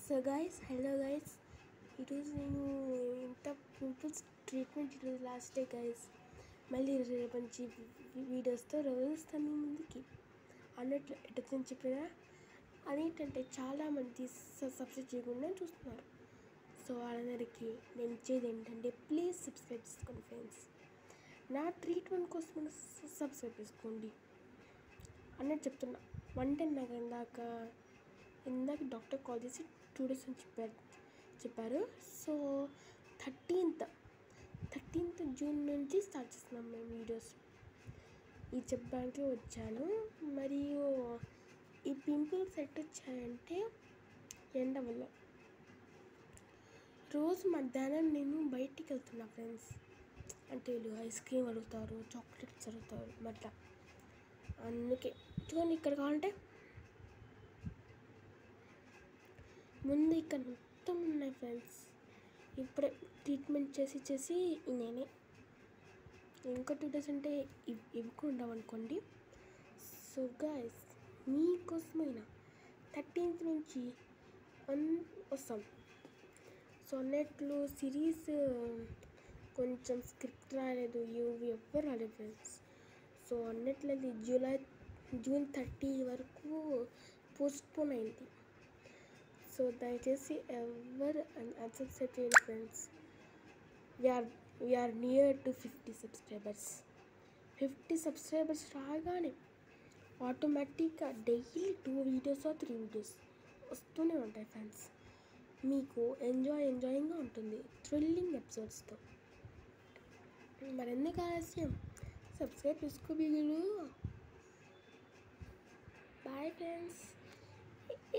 So guys, hello guys. ఈరోజు నేను ఇంత పింపుల్స్ ట్రీట్మెంట్ ఈరోజు లాస్ట్ డే గైస్. మళ్ళీ రేపు మంచి వీడియోస్తో రోజు వస్తాను మీ ముందుకి అన్నట్లు ఎట్టని చెప్పినా. అదేంటంటే చాలామంది సబ్స్క్రైబ్ చేయకుండా చూస్తున్నారు. సో వాళ్ళందరికీ నేను ఇచ్చేది ఏంటంటే ప్లీజ్ సబ్స్క్రైబ్ చేసుకోండి ఫ్రెండ్స్. నా ట్రీట్మెంట్ కోసం సబ్స్క్రైబ్ చేసుకోండి అన్నట్టు చెప్తున్నా. 110 నాకు ఇందాక డాక్టర్ కాల్ చేసి 2 days అని చెప్పారు. సో 13th జూన్ నుంచి స్టార్ట్ చేస్తున్నాం మేము వీడియోస్. ఇది చెప్పడానికి వచ్చాను. మరియు ఈ పింపుల్స్ ఎట్ వచ్చాయంటే ఎండ వల్ల. రోజు మధ్యాహ్నం నేను బయటికి వెళ్తున్నా ఫ్రెండ్స్. అంటే వీళ్ళు ఐస్ క్రీమ్ అడుగుతారు, చాక్లెట్స్ అడుగుతారు, అట్లా. అందుకే చూడండి, ఇక్కడ కావాలంటే ముందు ఇక్కడ మొత్తం ఉన్నాయి ఫ్రెండ్స్. ఇప్పుడే ట్రీట్మెంట్ చేసి నేనే ఇంకా 2 days అంటే ఇవి కూడా ఉండవనుకోండి. సో గైస్, మీకోసమైనా 13th నుంచి వస్తాం. సో అన్నట్లు సిరీస్ కొంచెం స్క్రిప్ట్ రాలేదు, ఎవ్వరు రాలేదు ఫ్రెండ్స్. సో అన్నట్లయితే జూన్ 30 వరకు పోస్ట్పోన్ అయింది. సో దయచేసి ఎవరు అన్సబ్స్క్రైబ్ చేయండి friends. We are near to 50 subscribers. 50 subscribers రాగానే ఆటోమేటిక్గా డైలీ 2 videos or 3 videos వస్తూనే ఉంటాయి ఫ్రెండ్స్. మీకు ఎంజాయింగ్గా ఉంటుంది, థ్రిల్లింగ్ ఎపిసోడ్స్తో. మరెందుకు ఆలస్యం, సబ్స్క్రైబ్ చేసుకో బిగులు. Bye friends.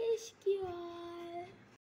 ఇష్కి